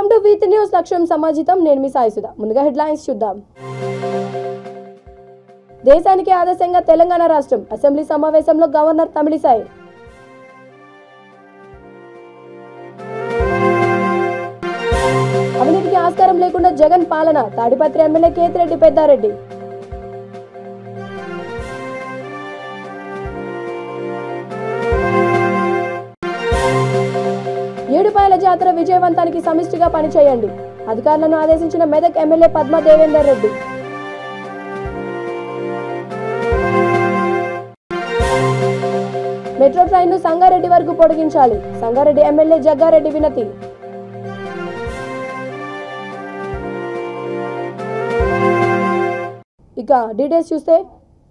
Welcome to wheat news. లక్ష్యం సమాజితం. నేను మీ సాయి సుధా. ముందుగా హెడ్లైన్స్ చూద్దాం. దేశానికి ఆదర్శంగా తెలంగాణ రాష్ట్రం. అసెంబ్లీ సమావేశంలో గవర్నర్ తమిళిసై. అవినీతికి ఆస్కారం లేకుండా జగన్ పాలన. తాడిపత్రి ఎమ్మెల్యే కేతిరెడ్డి పెద్దారెడ్డి. ఏడుపాయల జాతర విజయవంతానికి సమిష్టిగా పనిచేయండి. అధికారులను ఆదేశించిన మెదక్ ఎమ్మెల్యే పద్మా దేవేందర్ రెడ్డి. మెట్రో ట్రైన్ను సంగారెడ్డి వరకు పొడిగించాలి. సంగారెడ్డి ఎమ్మెల్యే జగ్గారెడ్డి వినతి. ఇక డీటెయిల్స్ చూస్తే,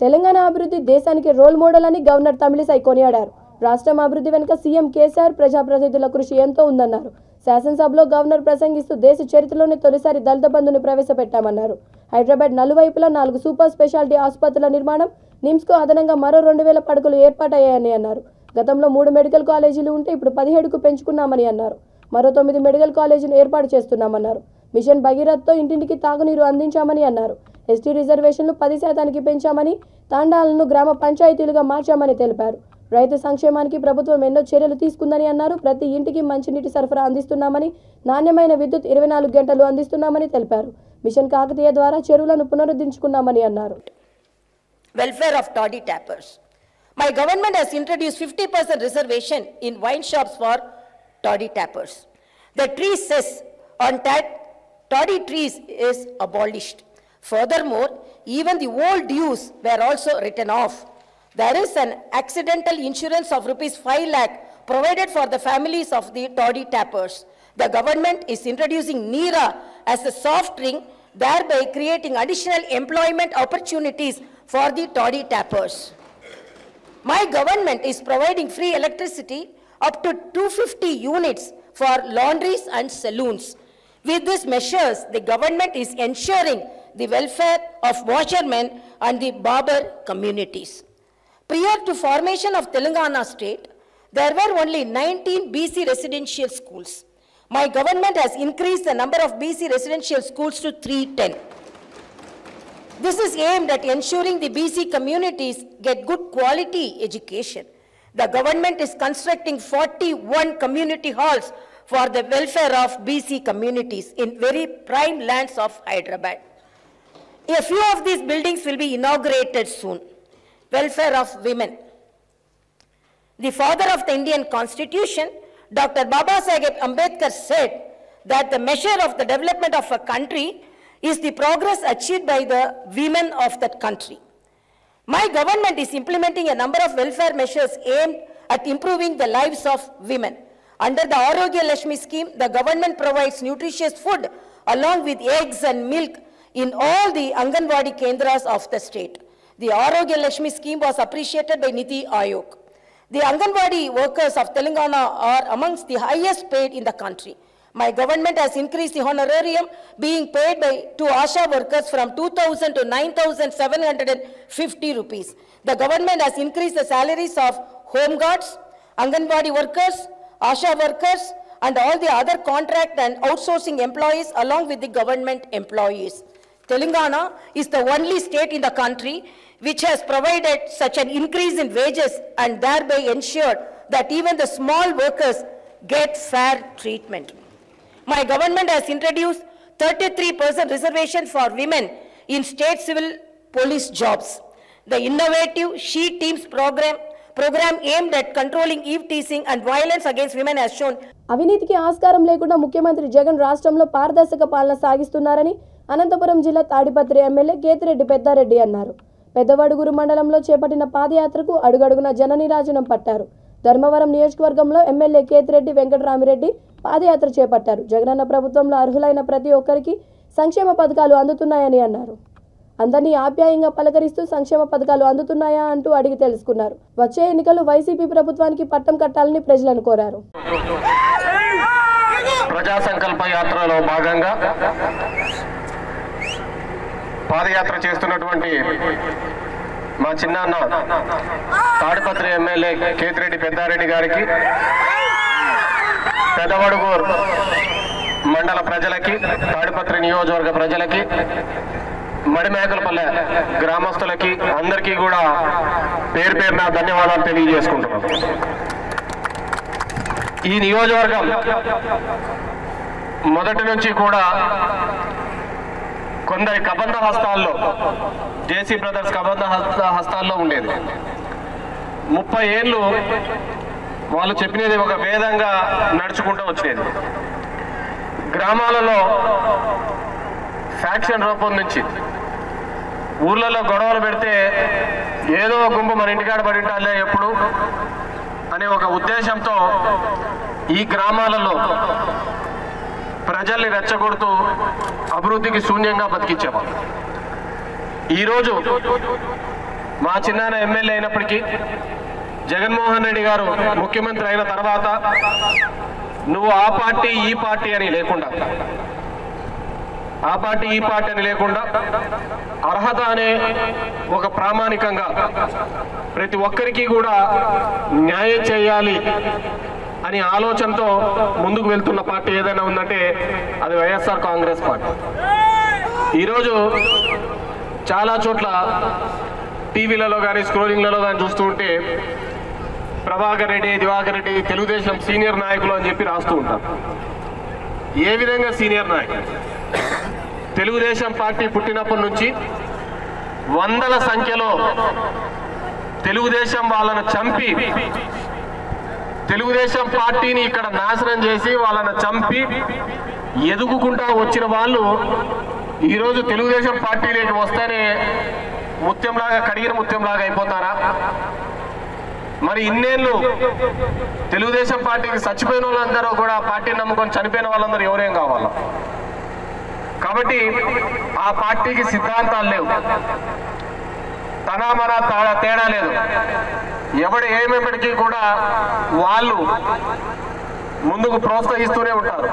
తెలంగాణ అభివృద్ధి దేశానికి రోల్ మోడల్ అని గవర్నర్ తమిళిసై కొనియాడారు. రాష్ట్రం అభివృద్ధి వెనుక సీఎం కేసీఆర్, ప్రజాప్రతినిధుల కృషి ఎంతో ఉందన్నారు. శాసనసభలో గవర్నర్ ప్రసంగిస్తూ దేశ చరిత్రలోనే తొలిసారి దళిత బంధుని ప్రవేశపెట్టామన్నారు. హైదరాబాద్ నలువైపులా 4 సూపర్ స్పెషాలిటీ ఆసుపత్రుల నిర్మాణం, నిమ్స్కు అదనంగా మరో 2000 పడకలు ఏర్పాటయ్యాయని అన్నారు. గతంలో 3 మెడికల్ కాలేజీలు ఉంటే ఇప్పుడు 17కు పెంచుకున్నామని అన్నారు. మరో 9 మెడికల్ కాలేజీలు ఏర్పాటు చేస్తున్నామన్నారు. మిషన్ భగీరథతో ఇంటింటికి తాగునీరు అందించామని అన్నారు. ఎస్టీ రిజర్వేషన్లు 10% పెంచామని, తాండాలను గ్రామ పంచాయతీలుగా మార్చామని తెలిపారు. రైతు సంక్షేమానికి ప్రభుత్వం ఎన్నో చర్యలు తీసుకుందని అన్నారు. ప్రతి ఇంటికి మంచినీటి సరఫరా అందిస్తున్నామని, నాణ్యమైన విద్యుత్ 24 గంటలు అందిస్తున్నామని తెలిపారు. మిషన్ కాకతీయ ద్వారా చెరువులను పునరుద్ధరించుకున్నామని అన్నారు. Welfare of toddy tappers. My government has introduced 50% reservation in wine shops for toddy tappers. The tree cess on toddy trees is abolished. Furthermore, even the old dues were also written off. There is an accidental insurance of rupees 5 lakh provided for the families of the toddy tappers. The government is introducing NEERA as a soft ring, thereby creating additional employment opportunities for the toddy tappers. My government is providing free electricity up to 250 units for laundries and saloons. With these measures, the government is ensuring the welfare of washermen and the barber communities. Prior to formation of Telangana state, there were only 19 BC residential schools. My government has increased the number of BC residential schools to 310. This is aimed at ensuring the BC communities get good quality education. The government is constructing 41 community halls for the welfare of BC communities in very prime lands of Hyderabad. A few of these buildings will be inaugurated soon. Welfare of women. The father of the Indian Constitution, Dr. Babasaheb Ambedkar, said that the measure of the development of a country is the progress achieved by the women of that country. My government is implementing a number of welfare measures aimed at improving the lives of women. Under the Arogya Lakshmi scheme, the government provides nutritious food along with eggs and milk in all the Anganwadi Kendras of the state. The Arogya Lakshmi scheme was appreciated by Niti Aayog. The Anganwadi workers of Telangana are amongst the highest paid in the country. My government has increased the honorarium being paid to ASHA workers from 2,000 to 9,750 rupees. The government has increased the salaries of home guards, Anganwadi workers, ASHA workers, and all the other contract and outsourcing employees along with the government employees. Telangana is the only state in the country which has provided such an increase in wages and thereby ensured that even the small workers get fair treatment. My government has introduced 33% reservation for women in state civil police jobs. The innovative She Teams program aimed at controlling eve teasing and violence against women has shown. అవినీతికి ఆస్కారం లేకుండా ముఖ్యమంత్రి జగన్ రాష్ట్రంలో పారదర్శక పాలన సాగిస్తున్నారని అనంతపురం జిల్లా Tadipatri MLA Kethireddy Peddareddy అన్నారు. పెద్దవడుగురు మండలంలో చేపట్టిన పాదయాత్రకు అడుగడుగున జననీరాజనం పట్టారు. ధర్మవరం నియోజకవర్గంలో ఎమ్మెల్యే కేతిరెడ్డి వెంకటరామిరెడ్డి పాదయాత్ర చేపట్టారు. జగనన్న ప్రభుత్వంలో అర్హులైన ప్రతి ఒక్కరికి సంక్షేమ పథకాలు అందుతున్నాయని అన్నారు. అందరినీ ఆప్యాయంగా పలకరిస్తూ సంక్షేమ పథకాలు అందుతున్నాయా అంటూ అడిగి తెలుసుకున్నారు. వచ్చే ఎన్నికలు వైసీపీ ప్రభుత్వానికి పట్టం కట్టాలని ప్రజలను కోరారు. ప్రజా సంకల్ప యాత్రలో భాగంగా పాదయాత్ర చేస్తున్నటువంటి మా చిన్నాన్న తాడిపత్రి ఎమ్మెల్యే కేతిరెడ్డి పెద్దారెడ్డి గారికి, పెదవడుగూరు మండల మండల ప్రజలకి, తాడిపత్రి నియోజకవర్గ ప్రజలకి, మడిమేకలపల్లె గ్రామస్తులకి అందరికీ కూడా పేరు పేరున ధన్యవాదాలు తెలియజేసుకుంటున్నాం. ఈ నియోజకవర్గం మొదటి నుంచి కూడా కొందరి కబంధ హస్తాల్లో, జేసీ బ్రదర్స్ కబంధ హస్తాల్లో ఉండేది. 30 ఏళ్ళు వాళ్ళు చెప్పినది ఒక వేదంగా నడుచుకుంటూ వచ్చేది. గ్రామాలలో ఫ్యాక్షన్ రూపొందించి ఊర్లలో గొడవలు పెడితే ఏదో గుంపు మన ఇంటికాడ పడి ఉంటాలే ఎప్పుడు అనే ఒక ఉద్దేశంతో ఈ గ్రామాలలో ప్రజల్ని రెచ్చగొడుతూ అభివృద్ధికి శూన్యంగా బతికించేవాళ్ళు. ఈరోజు మా చిన్నాన్న ఎమ్మెల్యే అయినప్పటికీ జగన్మోహన్ రెడ్డి గారు ముఖ్యమంత్రి అయిన తర్వాత నువ్వు ఆ పార్టీ ఈ పార్టీ అని లేకుండా, ఆ పార్టీ ఈ పార్టీ అని లేకుండా అర్హత అనే ఒక ప్రామాణికంగా ప్రతి ఒక్కరికి కూడా న్యాయం చేయాలి అని ఆలోచనతో ముందుకు వెళ్తున్న పార్టీ ఏదైనా ఉందంటే అది వైఎస్ఆర్ కాంగ్రెస్ పార్టీ. ఈరోజు చాలా చోట్ల టీవీలలో కానీ స్క్రోలింగ్లలో కానీ చూస్తూ ఉంటే ప్రభాకర్ రెడ్డి, దివాకర్ రెడ్డి తెలుగుదేశం సీనియర్ నాయకులు అని చెప్పి రాస్తూ ఉంటారు. ఏ విధంగా సీనియర్ నాయకులు? తెలుగుదేశం పార్టీ పుట్టినప్పటి నుంచి వందల సంఖ్యలో తెలుగుదేశం వాళ్ళను చంపి, తెలుగుదేశం పార్టీని ఇక్కడ నాశనం చేసి వాళ్ళను చంపి ఎదుగుకుంటా వచ్చిన వాళ్ళు ఈరోజు తెలుగుదేశం పార్టీలోకి వస్తేనే ముత్యంలాగా, కడిగిన ముత్యంలాగా అయిపోతారా? మరి ఇన్నేళ్ళు తెలుగుదేశం పార్టీకి చచ్చిపోయిన వాళ్ళందరూ కూడా పార్టీని నమ్ముకొని చనిపోయిన వాళ్ళందరూ ఎవరేం కావాలా? కాబట్టి ఆ పార్టీకి సిద్ధాంతాలు లేవు, తన మన తేడా లేదు. ఎవడు ఏమేపటికీ కూడా వాళ్ళు ముందుకు ప్రోత్సహిస్తూనే ఉంటారు.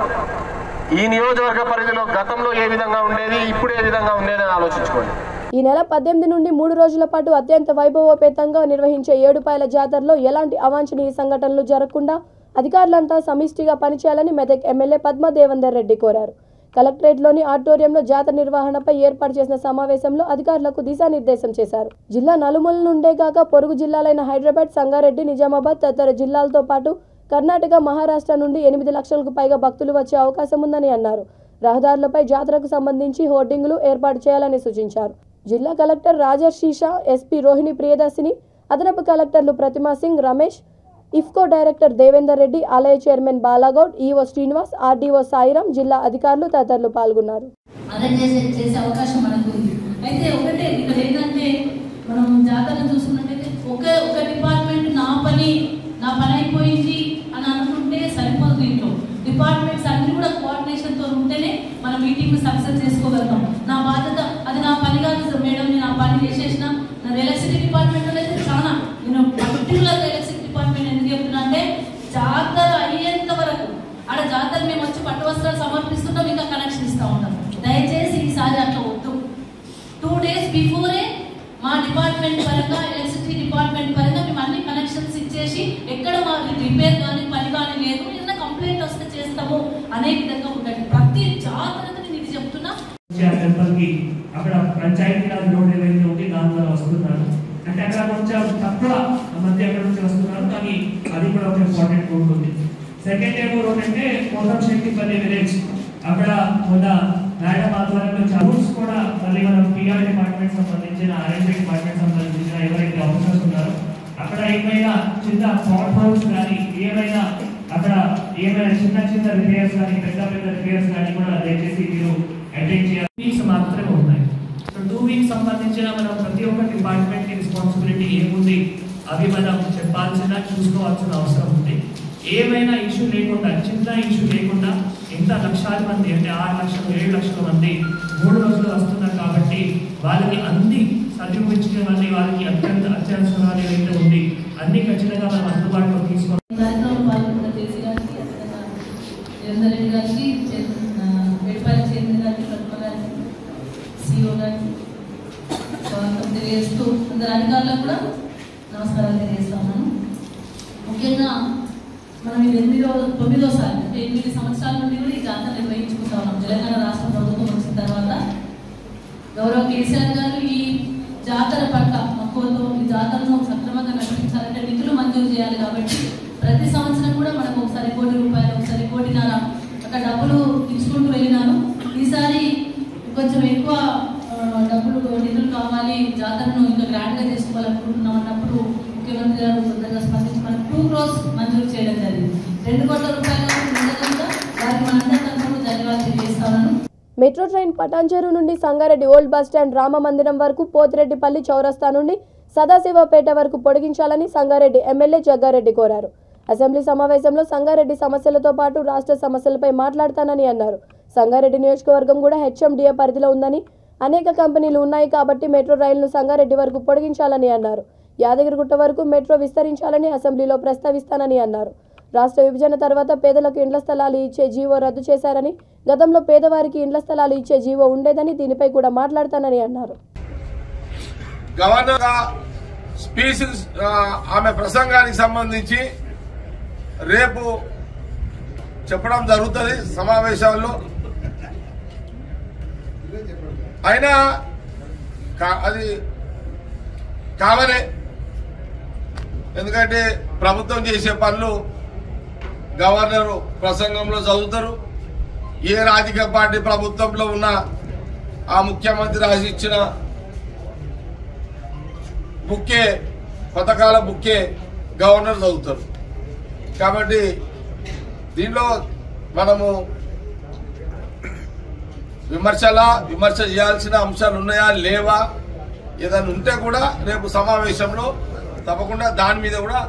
ఈ నియోజకవర్గ పరిధిలో గతంలో ఏ విధంగా ఉండేది, ఇప్పుడు ఏ విధంగా ఉండేది అని ఆలోచించుకోండి. ఈ నెల 18 నుండి 3 రోజుల పాటు అత్యంత వైభవోపేతంగా నిర్వహించే ఏడుపాయల జాతరలో ఎలాంటి అవాంఛనీయ సంఘటనలు జరగకుండా అధికారులంతా సమిష్టిగా పనిచేయాలని మెదక్ ఎమ్మెల్యే పద్మా దేవేందర్ రెడ్డి కోరారు. కలెక్టరేట్లోని ఆడిటోరియంలో జాతర నిర్వహణపై ఏర్పాటు చేసిన సమావేశంలో అధికారులకు దిశానిర్దేశం చేశారు. జిల్లా నలుమూల నుండే కాక పొరుగు జిల్లాలైన హైదరాబాద్, సంగారెడ్డి, నిజామాబాద్ తదితర జిల్లాలతో పాటు కర్ణాటక, మహారాష్ట్ర నుండి 8 లక్షలకు పైగా భక్తులు వచ్చే అవకాశం ఉందని అన్నారు. రహదారులపై జాతరకు సంబంధించి హోర్డింగులు ఏర్పాటు చేయాలని సూచించారు. జిల్లా కలెక్టర్ రాజర్షీషా, ఎస్పీ రోహిణి ప్రియదర్శిని, అదనపు కలెక్టర్లు ప్రతిమా సింగ్, రమేష్, ఇఫ్కో డైరెక్టర్ దేవేందర్ రెడ్డి, ఆలయ chairman Bala Goud, EO Srinivas, RDO Sairam, జిల్లా అధికారులు తదితరులు పాల్గొన్నారు. అయితే ఒకటే ఇక్కడ ఏంటంటే మనం జాతరను చూసుకున్నట్టయితే ఒక డిపార్ట్మెంట్ నా పని అయిపోయింది అని అనుకుంటే సరిపోదు. ఇంట్లో డిపార్ట్మెంట్స్ అన్ని కూడా కోఆర్డినేషన్తో ఉంటేనే మనం మీటింగ్ సక్సెస్ చేసుకోగలుగుతాం. నా బాధ్యత అది నా పని కాదు మేడం, నేను ఆ పని చేసేసిన. నా ఎలక్ట్రిసిటీ డిపార్ట్మెంట్లో అయితే చాలా నేను పర్టికులర్గా ఎలక్ట్రిసిటీ డిపార్ట్మెంట్ ఎందుకు చెప్తున్నా అంటే జాతర అయ్యేంత వరకు ఆడ జాతర మేము వచ్చి పట్టు వస్త్రాలు సమర్పిస్తుంటాం, ఇంకా కనెక్షన్ ఇస్తూ ఉంటాం. దయచేసి ఈసారి అట్లా వద్దు. 2 days బిఫోరే మా డిపార్ట్మెంట్ పరంగా, ఎలక్ట్రిసిటీ డిపార్ట్మెంట్ పరంగా మేము అన్ని కనెక్షన్స్ ఇచ్చేసి ఎక్కడ మా రిపేర్ కానీ పని కానీ లేదు, ఏదైనా కంప్లైంట్ వస్తే చేస్తాము అనే విధంగా ఉండండి. ప్రతి జాతరకి నేను ఇది చెప్తున్నా. అక్కడ పంచాయతీరాజ్ రోడ్ ఏదైతే ఉంది దాని ద్వారా వస్తున్నారు అంటే అక్కడ కొంచెం తక్కువ మంది అక్కడ నుంచి వస్తున్నారు, కానీ అది కూడా ఒక ఇంపార్టెంట్ రోడ్ ఉంది. సెకండ్ ఏమో రోడ్ అంటే కోటం శెట్టిపల్లి విలేజ్, అక్కడ మొన్న మేడం ఆధ్వర్యంలో రూల్స్ కూడా మళ్ళీ మనం పిఆర్ డిపార్ట్మెంట్ సంబంధించిన, ఆర్ఎండ్బి డిపార్ట్మెంట్ సంబంధించిన ఎవరైతే ఆఫీసర్స్ ఉన్నారో అక్కడ ఏమైనా చిన్న పాట్ హోల్స్ కానీ ఏమైనా అక్కడ ఏమైనా చిన్న రిపేర్స్ కానీ పెద్ద రిపేర్స్ కానీ కూడా దయచేసి మీరు అటెండ్ చేయాలి. వీక్స్ మాత్రమే ఉన్నాయి. సో 2 weeks సంబంధించిన మనం ప్రతి ఒక్క డిపార్ట్మెంట్ కి రెస్పాన్సిబిలిటీ ఏముంది అవి మనం చెప్పాల్సిన, చూసుకోవాల్సిన అవసరం ఉంది. ఏమైనా ఇష్యూ లేకుండా, చిన్న ఇష్యూ లేకుండా ఎంత లక్షల మంది అంటే 6 లక్షలు 7 లక్షల మంది 3 రోజులు వస్తున్నారు కాబట్టి వాళ్ళకి అన్ని సరిపించుకోవాలి. వాళ్ళకి అత్యవసరాలు ఏవైతే ఉంది అన్ని ఖచ్చితంగా మనం అందుబాటులో తీసుకోవాలి. తెలియజేస్తూ అందరు అధికారులకు కూడా నమస్కారాలు తెలియజేస్తా ఉన్నాను. ముఖ్యంగా మనం ఇది 9వ సారి అంటే 8 సంవత్సరాల నుండి కూడా ఈ జాతర నిర్వహించుకుంటా కేసీఆర్ గారు ఈ జాతర పట్ల మక్కువతో ఈ జాతరను సక్రమంగా నడిపించాలంటే నిధులు మంజూరు చేయాలి. కాబట్టి ప్రతి సంవత్సరం కూడా మనకు ఒకసారి ₹1 కోటి, ఒకసారి ₹1.5 కోటి అక్కడ డబ్బులు ఇచ్చుకుంటూ వెళ్ళినాను. ఈసారి కొంచెం ఎక్కువ నిధులు కావాలి, జాతరను ఇంకా గ్రాండ్గా చేసుకోవాలనుకుంటున్నాం అన్నప్పుడు ముఖ్యమంత్రి గారు తొందరగా స్పందించి మనకు 2 crores మంజూరు చేయడం జరిగింది. ₹2 కోట్ల వారికి మనందరి తరఫున ధన్యవాదాలు తెలియజేస్తాను. మెట్రో ట్రైన్ పటాన్చెరు నుండి Sangareddy old bus stand Rama మందిరం వరకు, పోతిరెడ్డిపల్లి చౌరస్తా నుండి సదాశివపేట వరకు పొడిగించాలని సంగారెడ్డి ఎమ్మెల్యే జగ్గారెడ్డి కోరారు. అసెంబ్లీ సమావేశంలో సంగారెడ్డి సమస్యలతో పాటు రాష్ట్ర సమస్యలపై మాట్లాడతానని అన్నారు. సంగారెడ్డి నియోజకవర్గం కూడా హెచ్ఎండిఏ పరిధిలో ఉందని, అనేక కంపెనీలు ఉన్నాయి కాబట్టి మెట్రో రైలును సంగారెడ్డి వరకు పొడిగించాలని అన్నారు. యాదగిరిగుట్ట వరకు మెట్రో విస్తరించాలని అసెంబ్లీలో ప్రస్తావిస్తానని అన్నారు. రాష్ట్ర విభజన తర్వాత పేదలకు ఇండ్ల స్థలాలు ఇచ్చే జీవో రద్దు చేశారని, గతంలో పేదవారికి ఇండ్ల స్థలాలు ఇచ్చే జీవో ఉండేదని, దీనిపై కూడా మాట్లాడతానని అన్నారు. గవర్నర్ స్పీచ్ ఆమె ప్రసంగానికి సంబంధించి రేపు చెప్పడం జరుగుతుంది సమావేశాల్లో. అయినా అది కావనే, ఎందుకంటే ప్రభుత్వం చేసే పనులు గవర్నర్ ప్రసంగంలో చదువుతారు. ఏ రాజకీయ పార్టీ ప్రభుత్వంలో ఉన్నా ఆ ముఖ్యమంత్రి రాసి ఇచ్చిన బుక్కే, పథకాల బుక్కే గవర్నర్ చదువుతారు. కాబట్టి దీనిలో మనము విమర్శ చేయాల్సిన అంశాలు ఉన్నాయా లేవా, ఏదైనా ఉంటే కూడా రేపు సమావేశంలో తప్పకుండా దాని మీద కూడా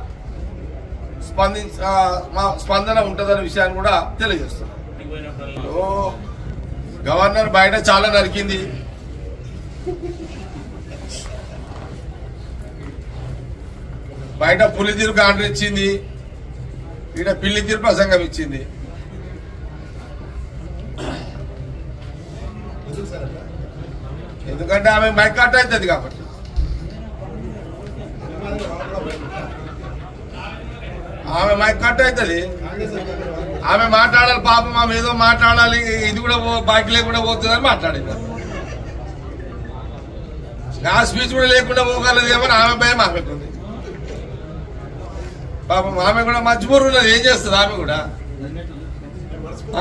స్పందన ఉంటుందనే విషయాన్ని కూడా తెలియజేస్తున్నాం. గవర్నర్ బయట చాలా నరికింది. బయట పులి తీరు ఆర్డర్ ఇచ్చింది, ఈడ పిల్లి తీరు ప్రసంగం ఇచ్చింది. ఎందుకంటే ఆమె మైక్ కట్ అవుతుంది కాబట్టి. ఆమె మైక్ కట్ అవుతుంది, ఆమె మాట్లాడాలి. పాపం ఆమె ఏదో మాట్లాడాలి, ఇది కూడా బైక్ లేకుండా పోతుందని మాట్లాడింది. నా స్పీచ్ కూడా లేకుండా పోగలదేమని ఆమె భయం ఆమెకుంది. పాపం ఆమె కూడా మజ్బూర్ ఉన్నది, ఏం చేస్తుంది ఆమె కూడా.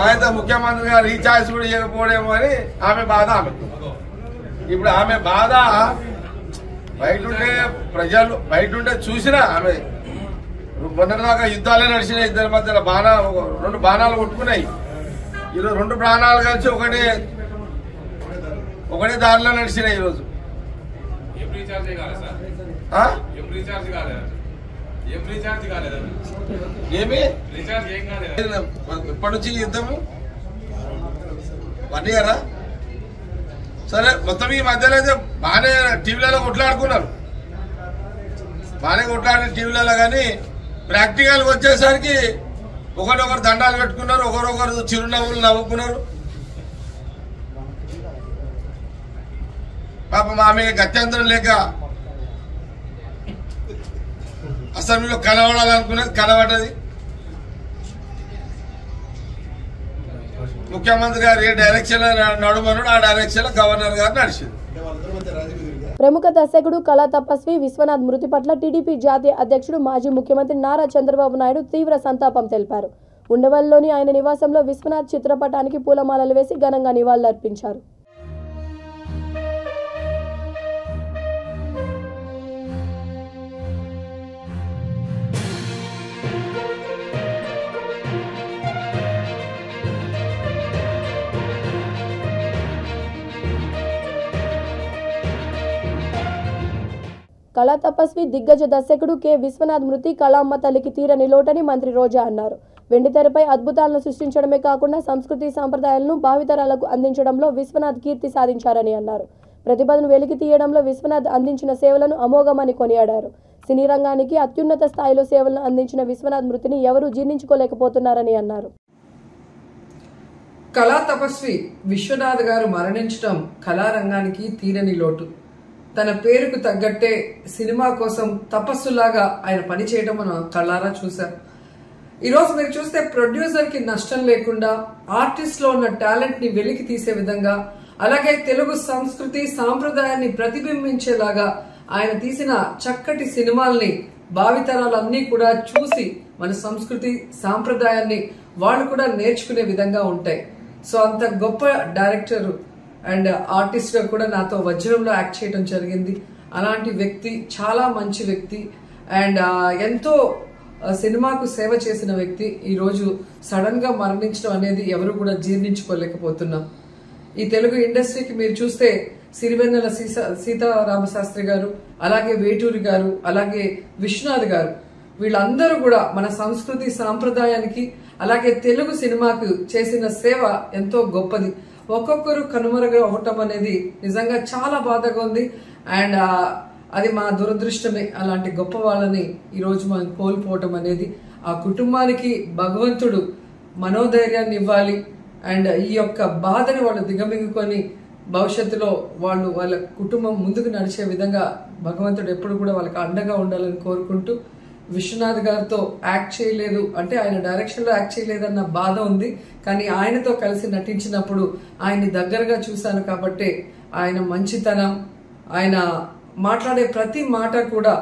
ఆయన ముఖ్యమంత్రి గారు రీఛార్జ్ కూడా ఇవ్వకపోవడేమో అని ఆమె బాధ ఆమెకు. ఇప్పుడు ఆమె బాధ బయటుండే ప్రజలు బయటుండే చూసినా ఆమె మొన్నటిదాకా యుద్ధాలే నడిచినాయి. ఇద్దరి మధ్యలో 2 బాణాలు కొట్టుకున్నాయి. ఈరోజు 2 ప్రాణాలు కలిసి ఒకటే దారిలో నడిచినాయి. ఈరోజు ఏమి ఎప్పటి నుంచి యుద్ధము 1 year? సరే, మొత్తం ఈ మధ్యలో అయితే బాగానే టీవీలలో కొట్లాడుకున్నారు, బాగానే కొట్లాడిన టీవీలలో. కానీ ప్రాక్టికల్గా వచ్చేసరికి ఒకరొకరు దండాలు పెట్టుకున్నారు, ఒకరొకరు చిరునవ్వులు నవ్వుకున్నారు. పాపం ఆమె గత్యంతరం లేక అసెంబ్లీలో కనబడాలనుకున్నది కనబడ్డది. ముఖ్యమంత్రి గారు ఏ డైరెక్షన్ నడుమన్నాడు ఆ డైరెక్షన్ లో గవర్నర్ గారు నడిచింది. ప్రముఖ దర్శకుడు కళా తపస్వి విశ్వనాథ్ మృతి పట్ల టీడీపీ జాతీయ అధ్యక్షుడు మాజీ ముఖ్యమంత్రి నారా చంద్రబాబు నాయుడు తీవ్ర సంతాపం తెలిపారు. ఉండవల్లిలోని ఆయన నివాసంలో విశ్వనాథ్ చిత్రపటానికి పూలమాలలు వేసి ఘనంగా నివాళులర్పించారు. కళా తపస్వి దిగ్గజ దర్శకుడు కె విశ్వనాథ్ మృతి కళామ్మ తల్లికి తీరని లోటని మంత్రి రోజా అన్నారు. వెండితెరపై అద్భుతాలను సృష్టించడమే కాకుండా సంస్కృతి సాంప్రదాయాలను భావితరాలకు అందించడంలో విశ్వనాథ్ కీర్తి సాధించారని అన్నారు. ప్రతిభను వెలికి తీయడంలో విశ్వనాథ్ అందించిన సేవలను అమోఘమని కొనియాడారు. సినీ రంగానికి అత్యున్నత స్థాయిలో సేవలను అందించిన విశ్వనాథ్ మృతిని ఎవరూ జీర్ణించుకోలేకపోతున్నారని అన్నారు. కళా తపస్వి విశ్వనాథ్ గారు మరణించడం కళారంగానికి తీరని లోటు. తన పేరుకు తగ్గట్టే సినిమా కోసం తపస్సులాగా ఆయన పనిచేయడం మనం కళ్ళారా చూశాం. ఈరోజు మీరు చూస్తే ప్రొడ్యూసర్ కి నష్టం లేకుండా ఆర్టిస్ట్ లో ఉన్న టాలెంట్ ని వెలికి తీసే విధంగా అలాగే తెలుగు సంస్కృతి సాంప్రదాయాన్ని ప్రతిబింబించేలాగా ఆయన తీసిన చక్కటి సినిమాల్ని భావితరాలన్నీ కూడా చూసి మన సంస్కృతి సాంప్రదాయాన్ని వాళ్ళు కూడా నేర్చుకునే విధంగా ఉంటాయి. సో అంత గొప్ప డైరెక్టర్ అండ్ ఆర్టిస్ట్ గా కూడా నాతో వజ్రంలో యాక్ట్ చేయడం జరిగింది. అలాంటి వ్యక్తి, చాలా మంచి వ్యక్తి అండ్ ఎంతో సినిమాకు సేవ చేసిన వ్యక్తి ఈ రోజు సడన్ గా మరణించడం అనేది ఎవరు కూడా జీర్ణించుకోలేకపోతున్నాం. ఈ తెలుగు ఇండస్ట్రీకి మీరు చూస్తే సిరివెన్నెల సీతారామశాస్త్రి గారు, అలాగే వేటూరి గారు, అలాగే విశ్వనాథ్ గారు, వీళ్ళందరూ కూడా మన సంస్కృతి సాంప్రదాయానికి అలాగే తెలుగు సినిమాకు చేసిన సేవ ఎంతో గొప్పది. ఒక్కొక్కరు కనుమరుగు అవ్వటం అనేది నిజంగా చాలా బాధగా ఉంది అండ్ అది మా దురదృష్టమే. అలాంటి గొప్ప వాళ్ళని ఈ రోజు మనం కోల్పోవటం అనేది ఆ కుటుంబానికి భగవంతుడు మనోధైర్యాన్ని ఇవ్వాలి అండ్ ఈ యొక్క బాధని వాళ్ళు దిగమింగుకొని భవిష్యత్తులో వాళ్ళ కుటుంబం ముందుకు నడిచే విధంగా భగవంతుడు ఎప్పుడు కూడా వాళ్ళకి అండగా ఉండాలని కోరుకుంటూ, విశ్వనాథ్ గారితో యాక్ట్ చేయలేదు అంటే ఆయన డైరెక్షన్ లో యాక్ట్ చేయలేదన్న బాధ ఉంది, కానీ ఆయనతో కలిసి నటించినప్పుడు ఆయన్ని దగ్గరగా చూశాను కాబట్టి ఆయన మంచితనం, ఆయన మాట్లాడే ప్రతి మాట కూడా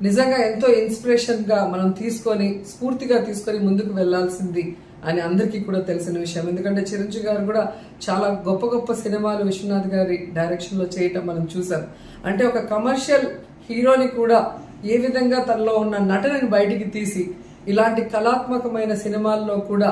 నిజంగా ఎంతో ఇన్స్పిరేషన్ గా మనం తీసుకొని స్ఫూర్తిగా తీసుకొని ముందుకు వెళ్లాల్సింది అని అందరికీ కూడా తెలిసిన విషయం. ఎందుకంటే చిరంజీవి గారు కూడా చాలా గొప్ప గొప్ప సినిమాలు విశ్వనాథ్ గారి డైరెక్షన్ లో చేయటం మనం చూసాం. అంటే ఒక కమర్షియల్ హీరోని కూడా ఏ విధంగా తనలో ఉన్న నటనని బయటికి తీసి ఇలాంటి కళాత్మకమైన సినిమాల్లో కూడా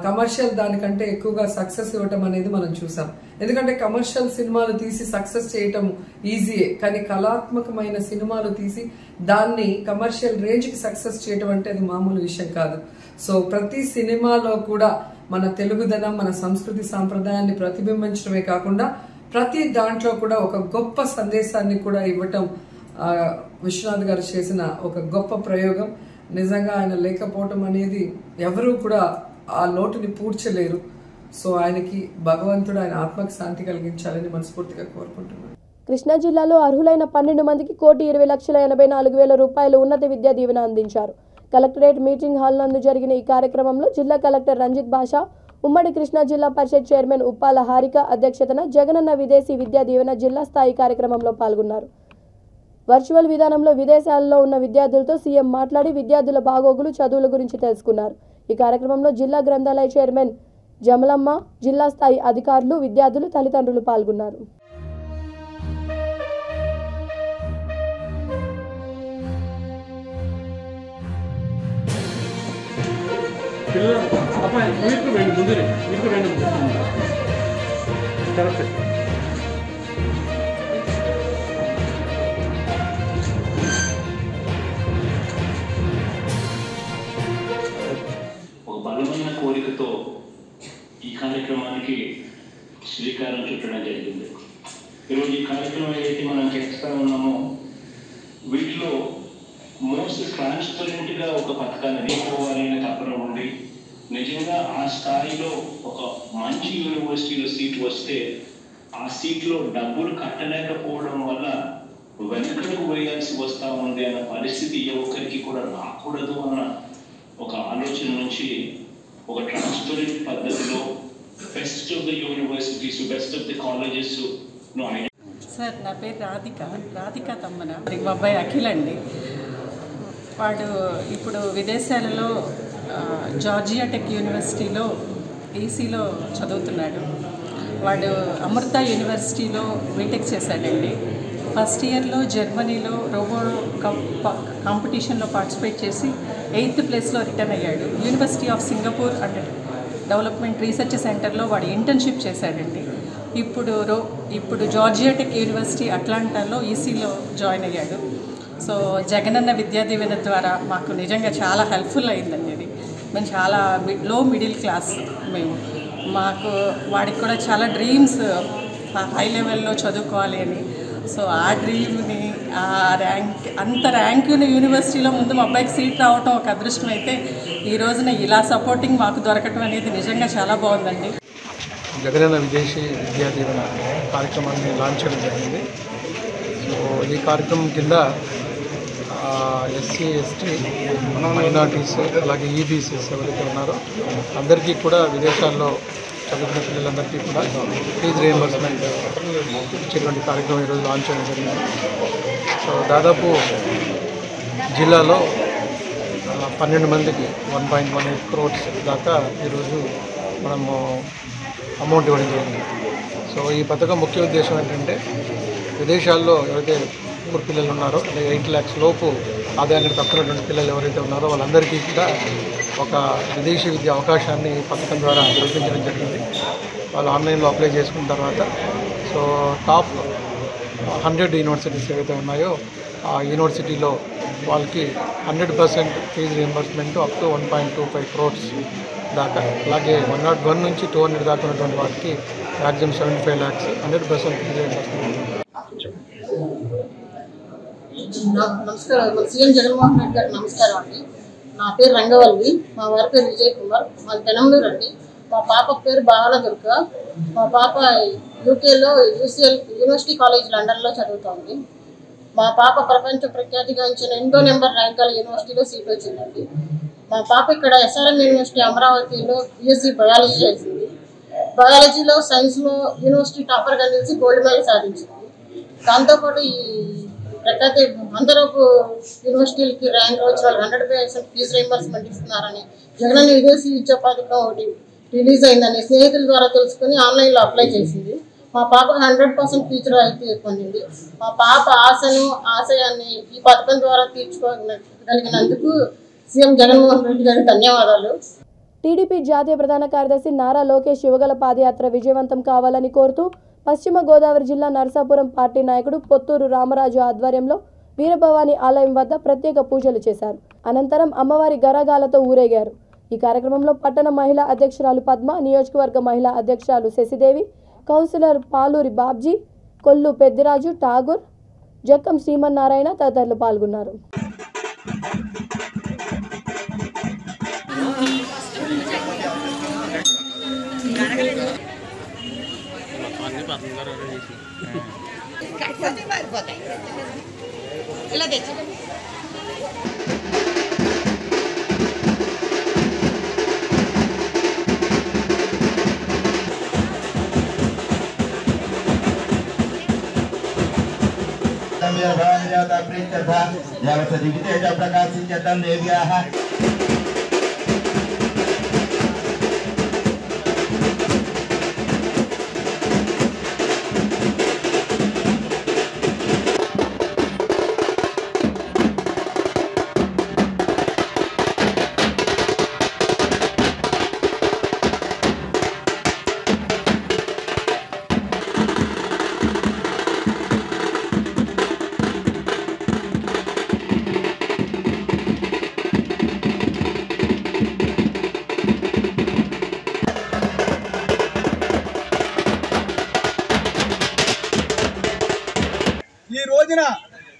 కమర్షియల్ దానికంటే ఎక్కువగా సక్సెస్ ఇవ్వటం అనేది మనం చూసాం. ఎందుకంటే కమర్షియల్ సినిమాలు తీసి సక్సెస్ చేయటం ఈజీయే, కానీ కళాత్మకమైన సినిమాలు తీసి దాన్ని కమర్షియల్ రేంజ్ కి సక్సెస్ చేయటం అంటే అది మామూలు విషయం కాదు. సో ప్రతి సినిమాలో కూడా మన తెలుగుదనం, మన సంస్కృతి సాంప్రదాయాన్ని ప్రతిబింబించడమే కాకుండా ప్రతి దాంట్లో కూడా ఒక గొప్ప సందేశాన్ని కూడా ఇవ్వటం విశ్వనాథ్ గారు చేసిన ఒక గొప్ప ప్రయోగం. నిజంగా ఆయన లేకపోవటం అనేది ఎవరూ కూడా ఆ లోటుని పూడ్చలేరు. సో ఆయనకి భగవంతుడు ఆయన ఆత్మకు శాంతి కలిగించాలని మనస్ఫూర్తిగా కోరుకుంటున్నాను. కృష్ణా జిల్లాలో అర్హులైన 12 మందికి 1,20,84,000 రూపాయలు ఉన్నత విద్యా దీవెన అందించారు. కలెక్టరేట్ మీటింగ్ హాల్ నందు జరిగిన ఈ కార్యక్రమంలో జిల్లా కలెక్టర్ రంజిత్ భాషా, ఉమ్మడి కృష్ణా జిల్లా పరిషత్ చైర్మన్ ఉప్పాల హారిక అధ్యక్షతన జగనన్న విదేశీ విద్యా దీవెన జిల్లా స్థాయి కార్యక్రమంలో పాల్గొన్నారు. వర్చువల్ విధానంలో విదేశాల్లో ఉన్న విద్యార్థులతో సీఎం మాట్లాడి విద్యార్థుల బాగోగులు, చదువుల గురించి తెలుసుకున్నారు. ఈ కార్యక్రమంలో జిల్లా గ్రంథాలయ చైర్మన్ జమలమ్మ, జిల్లా స్థాయి అధికారులు, విద్యార్థులు, తల్లిదండ్రులు పాల్గొన్నారు. బలమైన కోరికతో ఈ కార్యక్రమానికి శ్రీకారం చుట్టడం జరిగింది. ఈరోజు ఈ కార్యక్రమం ఏదైతే మనం చేస్తా ఉన్నామో వీటిలో మోస్ట్ ట్రాన్స్పరెంట్గా ఒక పథకాన్ని తీసుకోవాలనే తపన ఉండి నిజంగా ఆ స్థాయిలో ఒక మంచి యూనివర్సిటీలో సీట్ వస్తే ఆ సీట్లో డబ్బులు కట్టలేకపోవడం వల్ల వెనకడుగు వేయాల్సి వస్తూ ఉంది అన్న పరిస్థితి ఏ ఒక్కరికి కూడా రాకూడదు అన్న ఒక ఆలోచన నుంచి ఒక ట్రాన్స్పరెంట్ పద్ధతిలో best of the universities, best of the colleges. Sir, నా పేరు రాధిక తమ్మన. మా అబ్బాయి అఖిల్ అండి. వాడు ఇప్పుడు విదేశాలలో జార్జియా టెక్ యూనివర్సిటీలో ఈసీలో చదువుతున్నాడు. వాడు అమృత యూనివర్సిటీలో బీటెక్ చేశాడండి. ఫస్ట్ ఇయర్లో జర్మనీలో రోబో కాంపిటీషన్లో పార్టిసిపేట్ చేసి 8th ప్లేస్లో రిటర్న్ అయ్యాడు. University of Singapore and development research సెంటర్లో వాడు ఇంటర్న్షిప్ చేశాడండి. ఇప్పుడు జార్జియా టెక్ యూనివర్సిటీ అట్లాంటాలో ఈసీలో జాయిన్ అయ్యాడు. సో జగనన్న విద్యా దీవెన ద్వారా మాకు నిజంగా చాలా హెల్ప్ఫుల్ అయిందండి. ఇది మేము చాలా లో మిడిల్ క్లాస్ మాకు వాడికి కూడా చాలా డ్రీమ్స్ హై లెవెల్లో చదువుకోవాలి అని. సో ఆ డ్రీమ్ని అంత ర్యాంక్ యూనివర్సిటీలో ముందు మా అబ్బాయికి సీట్ రావటం ఒక అదృష్టం అయితే ఈ రోజున ఇలా సపోర్టింగ్ మాకు దొరకటం అనేది నిజంగా చాలా బాగుందండి. జగనన్న విదేశీ విద్యా దీవెన కార్యక్రమాన్ని లాంచ్ చేయడం జరిగింది. సో ఈ కార్యక్రమం కింద ఎస్సీ, ఎస్టీ, మైనార్టీస్, అలాగే ఈబీసీస్ ఎవరైతే ఉన్నారో అందరికీ కూడా విదేశాల్లో చదువుకునే పిల్లలందరికీ కూడా ఫీజు రియంబర్స్మెంట్ ఇచ్చేటువంటి కార్యక్రమం ఈరోజు లాంచ్ చేయడం జరిగింది. సో దాదాపు జిల్లాలో 12 మందికి 1.18 crores దాకా ఈరోజు మనము అమౌంట్ ఇవ్వడం జరిగింది. సో ఈ పథకం ముఖ్య ఉద్దేశం ఏంటంటే విదేశాల్లో ఎవరైతే పూర్ పిల్లలు ఉన్నారో అంటే 8 lakhs లోపు ఆదాయానికి తక్కువటువంటి పిల్లలు ఎవరైతే ఉన్నారో వాళ్ళందరికీ కూడా ఒక విదేశీ విద్య అవకాశాన్ని ఈ పథకం ద్వారా కల్పించడం జరిగింది. వాళ్ళు ఆన్లైన్లో అప్లై చేసుకున్న తర్వాత సో టాప్ 100 యూనివర్సిటీస్ ఏవైతే ఉన్నాయో ఆ యూనివర్సిటీలో వాళ్ళకి 100% fees reimbursement up to 1.25 crores దాకా, అలాగే 101 నుంచి 200 దాకా ఉన్నటువంటి వాటికి మ్యాక్సిమం 75 lakhs 100% ఫీజు రియంబర్స్మెంట్. నమస్కారం. సీఎం జగన్మోహన్ రెడ్డి గారికి నమస్కారం అండి. నా పేరు రంగవల్లి, మా వారి పేరు విజయ్ కుమార్, మాది పెనంలూరు అండి. మా పాప పేరు బాలదుర్గ. మా పాప యూకేలో యూసీఎల్ యూనివర్సిటీ కాలేజ్ లండన్లో చదువుతోంది. మా పాప ప్రపంచ ప్రఖ్యాతిగాంచిన 8వ నెంబర్ ర్యాంకుల యూనివర్సిటీలో సీట్ వచ్చిందండి. మా పాప ఇక్కడ ఎస్ఆర్ఎం యూనివర్సిటీ అమరావతిలో బీఎస్సీ బయాలజీ చేసింది. బయాలజీలో సైన్స్లో యూనివర్సిటీ టాపర్గా నిలిచి గోల్డ్ మెడల్ సాధించింది. దాంతోపాటు ఈ ప్రఖ్యాతి అందరూపు యూనివర్సిటీలకి ర్యాంక్ వచ్చిన 100% ఫీజు రియంబర్స్మెంట్ ఇస్తున్నారని జగనన్న విదేశీ విద్యా పథకం ఒకటి రిలీజ్ అయిందని స్నేహితుల ద్వారా తెలుసుకుని ఆన్లైన్లో అప్లై చేసింది. మా పాపకు 100% ఫీజు రాయితీ పొందింది. మా పాప ఆశయాన్ని ఈ పథకం ద్వారా తీర్చుకోగలిగినందుకు సీఎం జగన్మోహన్ రెడ్డి గారికి ధన్యవాదాలు. టీడీపీ జాతీయ ప్రధాన కార్యదర్శి నారా లోకేష్ యువగల పాదయాత్ర విజయవంతం కావాలని కోరుతూ పశ్చిమ గోదావరి జిల్లా నరసాపురం పార్టీ నాయకుడు పొత్తూరు రామరాజు ఆధ్వర్యంలో వీరభవాని ఆలయం వద్ద ప్రత్యేక పూజలు చేశారు. అనంతరం అమ్మవారి గరగాలతో ఊరేగారు. ఈ కార్యక్రమంలో పట్టణ మహిళా అధ్యక్షురాలు పద్మ, నియోజకవర్గ మహిళా అధ్యక్షురాలు శశిదేవి, కౌన్సిలర్ పాలూరి బాబ్జీ, కొల్లు పెద్దిరాజు, ఠాగూర్, జక్కం శ్రీమన్నారాయణ తదితరులు పాల్గొన్నారు.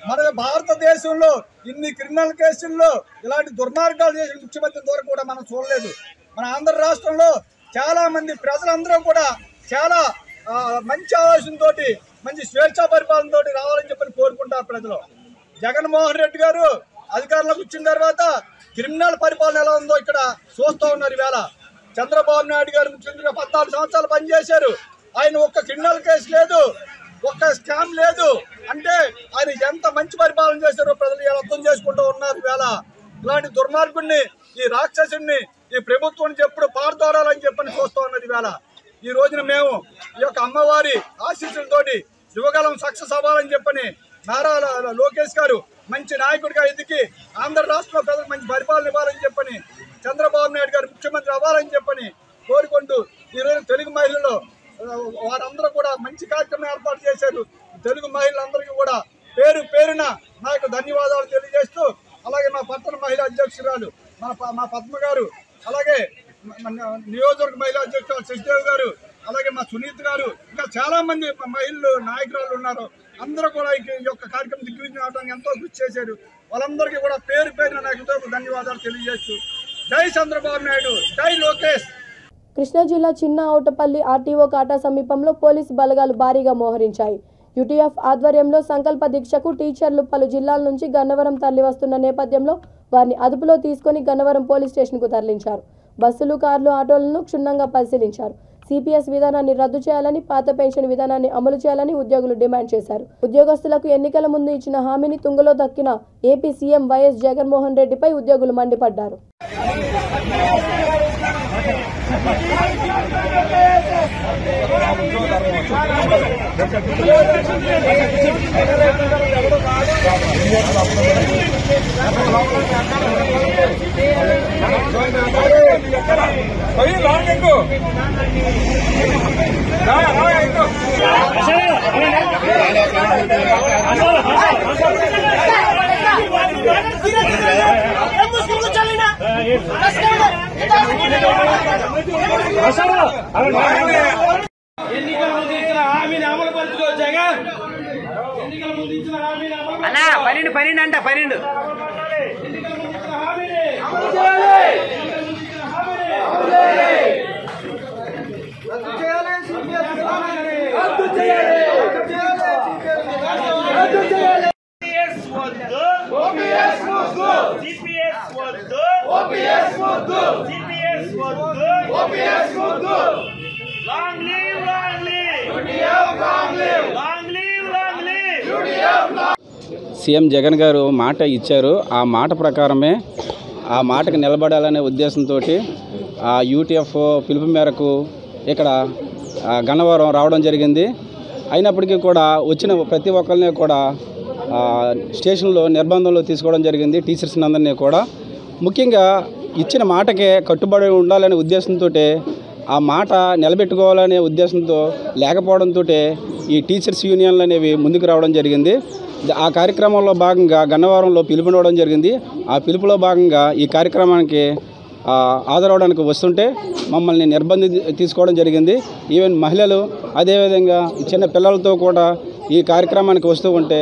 మన భారతదేశంలో ఇన్ని క్రిమినల్ కేసుల్లో ఇలాంటి దుర్మార్గాలు చేసిన ముఖ్యమంత్రి ద్వారా కూడా మనం చూడలేదు. మన ఆంధ్ర రాష్ట్రంలో చాలా మంది ప్రజలందరూ కూడా చాలా మంచి ఆలోచనతో మంచి స్వేచ్ఛా పరిపాలనతో రావాలని చెప్పని కోరుకుంటారు ప్రజలు. జగన్మోహన్ రెడ్డి గారు అధికారంలోకి వచ్చిన తర్వాత క్రిమినల్ పరిపాలన ఎలా ఉందో ఇక్కడ చూస్తూ ఉన్నారు. ఈవేళ చంద్రబాబు నాయుడు గారు ముఖ్యమంత్రిగా 14 సంవత్సరాలు పనిచేశారు. ఆయన ఒక్క క్రిమినల్ కేసు లేదు, ఒక్క స్కామ్ లేదు. అంటే ఆయన ఎంత మంచి పరిపాలన చేశారో ప్రజలు అర్థం చేసుకుంటూ ఉన్నారు. ఈవేళ ఇలాంటి దుర్మార్గుడిని, ఈ రాక్షసుడిని ఈ ప్రభుత్వానికి ఎప్పుడు పారదోరాలని చెప్పని చూస్తూ ఉన్నది. ఈవేళ ఈ రోజున మేము ఈ యొక్క అమ్మవారి ఆశీస్సులతోటి యువగలం సక్సెస్ అవ్వాలని చెప్పని నారా లోకేష్ గారు మంచి నాయకుడిగా ఎదిగి ఆంధ్ర రాష్ట్రంలో ప్రజలకు మంచి పరిపాలన ఇవ్వాలని చెప్పని, చంద్రబాబు నాయుడు గారు ముఖ్యమంత్రి అవ్వాలని చెప్పని కోరుకుంటూ ఈరోజు తెలుగు మహిళలు వారందరూ కూడా మంచి కార్యక్రమం ఏర్పాటు చేశారు. తెలుగు మహిళలందరికీ కూడా పేరు పేరున నా యొక్క ధన్యవాదాలు తెలియజేస్తూ, అలాగే మా పట్టణ మహిళా అధ్యక్షురాలు మా పద్మ గారు, అలాగే నియోజకవర్గ మహిళా అధ్యక్షురాలు శశిదేవి గారు, అలాగే మా సునీత్ గారు, ఇంకా చాలా మంది మహిళలు నాయకురాలు ఉన్నారు. అందరూ కూడా ఈ యొక్క కార్యక్రమం దిగ్విజయం అవడానికి ఎంతో కృషి చేశారు. వాళ్ళందరికీ కూడా పేరు పేరున నాకు ధన్యవాదాలు తెలియజేస్తూ, జై చంద్రబాబు నాయుడు, జై లోకేష్. కృష్ణా జిల్లా చిన్న ఔటపల్లి ఆర్టీఓ కాటా సమీపంలో పోలీసు బలగాలు భారీగా మోహరించాయి. యూటీఎఫ్ ఆధ్వర్యంలో సంకల్ప దీక్షకు టీచర్లు పలు జిల్లాల నుంచి గన్నవరం తరలివస్తున్న నేపథ్యంలో వారిని అదుపులో తీసుకుని గన్నవరం పోలీస్ స్టేషన్కు తరలించారు. బస్సులు, కార్లు, ఆటోలను క్షుణ్ణంగా పరిశీలించారు. సిపిఎస్ విధానాన్ని రద్దు చేయాలని, పాత పెన్షన్ విధానాన్ని అమలు చేయాలని ఉద్యోగులు డిమాండ్ చేశారు. ఉద్యోగస్తులకు ఎన్నికల ముందు ఇచ్చిన హామీని తుంగలో దక్కిన ఏపీ సీఎం వైఎస్ జగన్మోహన్ రెడ్డిపై ఉద్యోగులు మండిపడ్డారు. సీఎం జగన్ గారు మాట ఇచ్చారు. ఆ మాట ప్రకారమే ఆ మాటకు నిలబడాలనే ఉద్దేశంతో ఆ యూటీఎఫ్ పిలుపు మేరకు ఇక్కడ గన్నవరం రావడం జరిగింది. అయినప్పటికీ కూడా వచ్చిన ప్రతి ఒక్కరిని కూడా స్టేషన్లో నిర్బంధంలో తీసుకోవడం జరిగింది. టీచర్స్ని అందరినీ కూడా ముఖ్యంగా ఇచ్చిన మాటకే కట్టుబడి ఉండాలనే ఉద్దేశంతో ఆ మాట నిలబెట్టుకోవాలనే ఉద్దేశంతో లేకపోవడంతో ఈ టీచర్స్ యూనియన్లు అనేవి ముందుకు రావడం జరిగింది. ఆ కార్యక్రమంలో భాగంగా గన్నవరంలో పిలుపునివ్వడం జరిగింది. ఆ పిలుపులో భాగంగా ఈ కార్యక్రమానికి హాజరవడానికి వస్తుంటే మమ్మల్ని తీసుకోవడం జరిగింది. ఈవెన్ మహిళలు అదేవిధంగా చిన్న పిల్లలతో కూడా ఈ కార్యక్రమానికి వస్తూ ఉంటే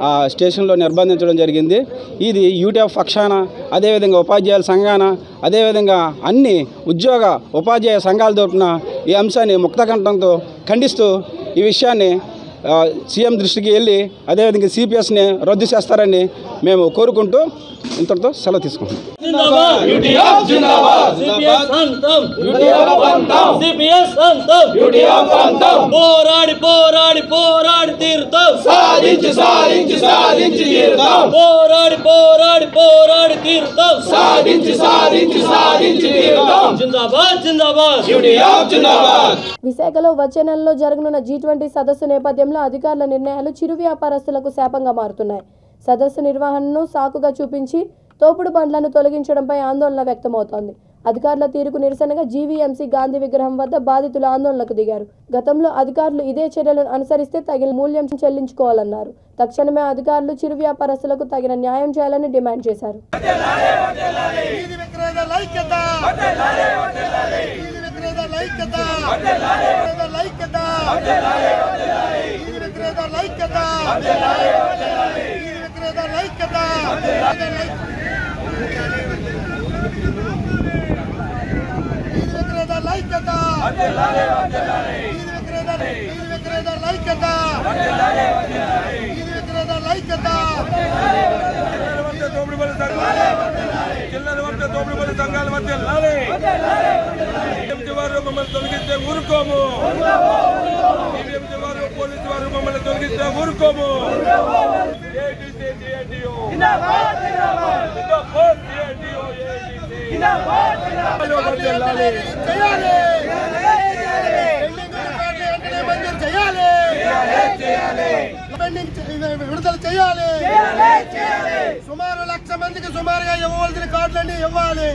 ఆ స్టేషన్లో నిర్బంధించడం జరిగింది. ఇది యూటీఎఫ్ పక్షాన, అదేవిధంగా ఉపాధ్యాయుల సంఘాన, అదేవిధంగా అన్ని ఉద్యోగ ఉపాధ్యాయ సంఘాల తరపున ఈ అంశాన్ని ముక్తకంఠంతో ఖండిస్తూ ఈ విషయాన్ని సీఎం దృష్టికి వెళ్ళి అదేవిధంగా సిపిఎస్ని రద్దు చేస్తారని మేము కోరుకుంటూ ఇంతటితో సెలవు తీసుకుంటాం. పోరాడి పోరాడి పోరాడి తీరుతాం, సాధించి సాధించి సాధించి తీరుతాం. పోరాడి పోరాడి పోరాడి తీరుతాం, సాధించి సాధించి సాధించి తీరుతాం. జిందాబాద్ జిందాబాద్ యూటీఎఫ్ జిందాబాద్. విశాఖలో వచ్చే నెలలో జరగనున్న G20 సదస్సు నేపథ్యంలో అధికారుల నిర్ణయాలు చిరు వ్యాపారస్తులకు శాపంగా మారుతున్నాయి. సదస్సు నిర్వహణను సాకుగా చూపించి తోపుడు బండ్లను తొలగించడంపై ఆందోళన వ్యక్తమవుతోంది. అధికారుల తీరుకు నిరసనగా జీవీఎంసీ గాంధీ విగ్రహం వద్ద బాధితులు ఆందోళనకు దిగారు. గతంలో అధికారులు ఇదే చర్యలను అనుసరిస్తే తగిన మూల్యం చెల్లించుకోవాలన్నారు. తక్షణమే అధికారులు చిరు వ్యాపారస్తులకు తగిన న్యాయం చేయాలని డిమాండ్ చేశారు. మమ్మల్ని తొలగిస్తే ఊరుకోము, పోలీసు వారు మమ్మల్ని తొలగిస్తే ఊరుకోము. విడుదల చేయాలి. సుమారు 1,00,000 మందికి సుమారుగా ఇవ్వవలసిన కార్డులన్నీ ఇవ్వాలి.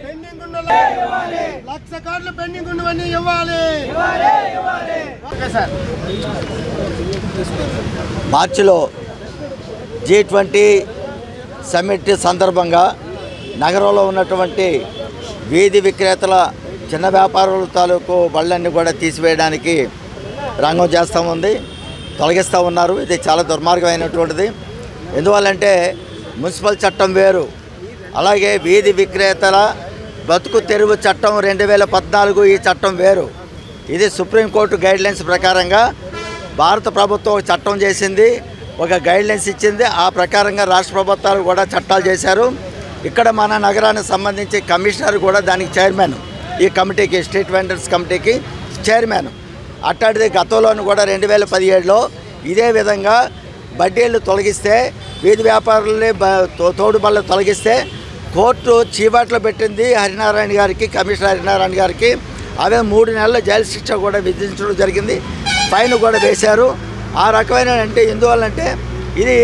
పెండింగ్ ఉన్న 1,00,000 కార్డులు పెండింగ్ ఉన్నవన్నీ ఇవ్వాలి. మార్చిలో G20 సమ్మిట్ సందర్భంగా నగరంలో ఉన్నటువంటి వీధి విక్రేతల చిన్న వ్యాపారుల తాలూకు బళ్ళన్నీ కూడా తీసివేయడానికి రంగం చేస్తూ ఉంది, తొలగిస్తూ ఉన్నారు. ఇది చాలా దుర్మార్గమైనటువంటిది. ఎందువల్లంటే మున్సిపల్ చట్టం వేరు, అలాగే వీధి విక్రేతల బతుకు తెరువు చట్టం 2014 ఈ చట్టం వేరు. ఇది సుప్రీంకోర్టు గైడ్లైన్స్ ప్రకారంగా భారత ప్రభుత్వం ఒక చట్టం చేసింది, ఒక గైడ్లైన్స్ ఇచ్చింది. ఆ ప్రకారంగా రాష్ట్ర ప్రభుత్వాలు కూడా చట్టాలు చేశారు. ఇక్కడ మన నగరానికి సంబంధించి కమిషనర్ కూడా దానికి చైర్మన్. ఈ కమిటీకి, స్ట్రీట్ వెండర్స్ కమిటీకి చైర్మన్. అట్లాంటిది గతంలోనూ కూడా 2017లో ఇదే విధంగా బడ్డీలు తొలగిస్తే, వీధి వ్యాపారులని తోడు బళ్ళు తొలగిస్తే కోర్టు చీవాట్లో పెట్టింది హరినారాయణ గారికి, కమిషనర్ హరినారాయణ గారికి. అవే 3 నెలల జైలు శిక్ష కూడా విధించడం జరిగింది, ఫైన్ కూడా వేశారు. ఆ రకమైన అంటే ఎందువల్లంటే ఇది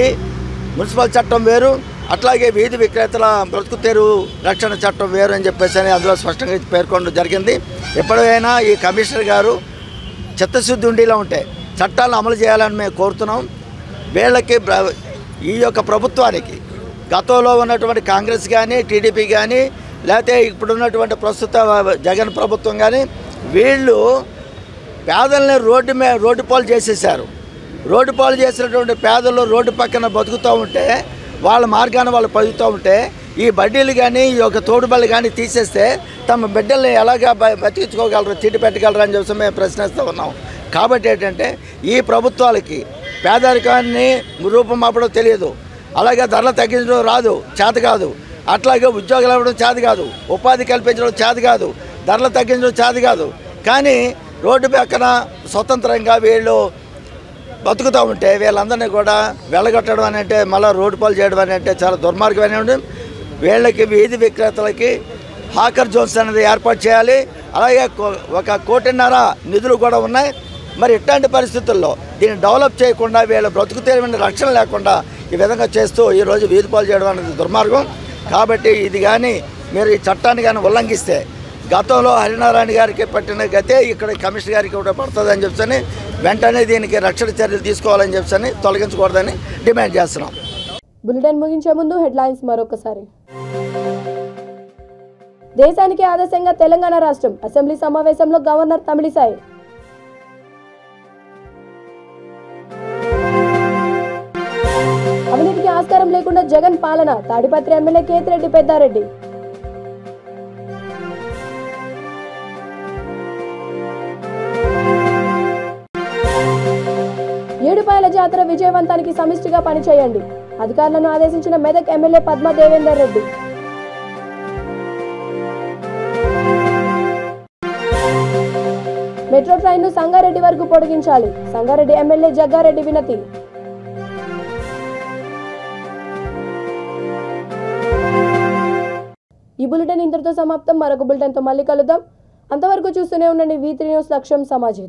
మున్సిపల్ చట్టం వేరు, అట్లాగే వీధి విక్రేతల బ్రతుకు తెరువు రక్షణ చట్టం వేరు అని చెప్పేసి అందులో స్పష్టంగా పేర్కొనడం జరిగింది. ఎప్పుడైనా ఈ కమిషనర్ గారు చిత్తశుద్ధి ఉండేలా ఉంటే చట్టాలను అమలు చేయాలని మేము కోరుతున్నాం. వీళ్ళకి ఈ యొక్క ప్రభుత్వానికి గతంలో ఉన్నటువంటి కాంగ్రెస్ కానీ, టీడీపీ కానీ, లేకపోతే ఇప్పుడున్నటువంటి ప్రస్తుత జగన్ ప్రభుత్వం కానీ వీళ్ళు పేదల్ని రోడ్డు పాలు చేసేసారు. రోడ్డు పాలు చేసినటువంటి పేదలు రోడ్డు పక్కన బతుకుతూ ఉంటే, వాళ్ళ మార్గాన్ని వాళ్ళు పదుకుతూ ఉంటే, ఈ బడ్డీలు కానీ ఈ యొక్క తోడుబళ్ళు కానీ తీసేస్తే తమ బిడ్డల్ని ఎలాగా బతికించుకోగలరు, చీటి పెట్టగలరు అని చెప్పి మేము ప్రశ్నిస్తూ ఉన్నాం. కాబట్టి ఏంటంటే ఈ ప్రభుత్వాలకి పేదరికాన్ని రూపమాపడం తెలియదు, అలాగే ధరలు తగ్గించడం రాదు, చేత కాదు, అట్లాగే ఉద్యోగాలు ఇవ్వడం చేత కాదు, ఉపాధి కల్పించడం చేత కాదు, ధరలు తగ్గించడం చేత కాదు. కానీ రోడ్డు పక్కన స్వతంత్రంగా వీళ్ళు బతుకుతూ ఉంటే వీళ్ళందరినీ కూడా వెళ్ళగొట్టడం అని అంటే, మళ్ళీ రోడ్డు పాలు చేయడం అని అంటే చాలా దుర్మార్గమైన. వీళ్ళకి వీధి విక్రేతలకి హాకర్ జోన్స్ అనేది ఏర్పాటు చేయాలి. అలాగే 1.5 కోటి నిధులు కూడా ఉన్నాయి. మరి ఇట్లాంటి పరిస్థితుల్లో దీన్ని డెవలప్ చేయకుండా, వీళ్ళ బ్రతుకు తెరువుని రక్షణ లేకుండా ఈ విధంగా చేస్తూ ఈరోజు వీధి పాలు చేయడం అనేది దుర్మార్గం. కాబట్టి ఇది కానీ మీరు ఈ చట్టాన్ని కానీ ఉల్లంఘిస్తే గతంలో హరినారాయణ గారికి పట్టిన గతే ఇక్కడ కమిషనర్ గారికి కూడా పడుతుందని చెప్పని వెంటనే దీనికి రక్షణ చర్యలు తీసుకోవాలని చెప్పని తొలగించకూడదని డిమాండ్ చేస్తున్నాం. బులెటిన్ ముగించే ముందు హెడ్లైన్స్ మరొకసారి. దేశానికి ఆదర్శంగా తెలంగాణ రాష్ట్రం, అసెంబ్లీ సమావేశంలో గవర్నర్ తమిళిసై. అవినీతికి ఆస్కారం లేకుండా జగన్ పాలన, తాడిపత్రి ఎమ్మెల్యే కేతిరెడ్డి పెద్దారెడ్డి. ఏడుపాయల జాతర విజయవంతానికి సమిష్టిగా పనిచేయండి, అధికారులను ఆదేశించిన మెదక్ ఎమ్మెల్యే పద్మా దేవేందర్ రెడ్డి. మెట్రో ట్రైన్ను సంగారెడ్డి వరకు పొడిగించాలి, సంగారెడ్డి ఎమ్మెల్యే జగ్గారెడ్డి వినతి. ఈ బులెటిన్ ఇంతటితో సమాప్తం. మరొక బులెటిన్తో మళ్ళీ కలుద్దాం. అంతవరకు చూస్తూనే ఉండండి V3 న్యూస్, లక్ష్యం సమాజం.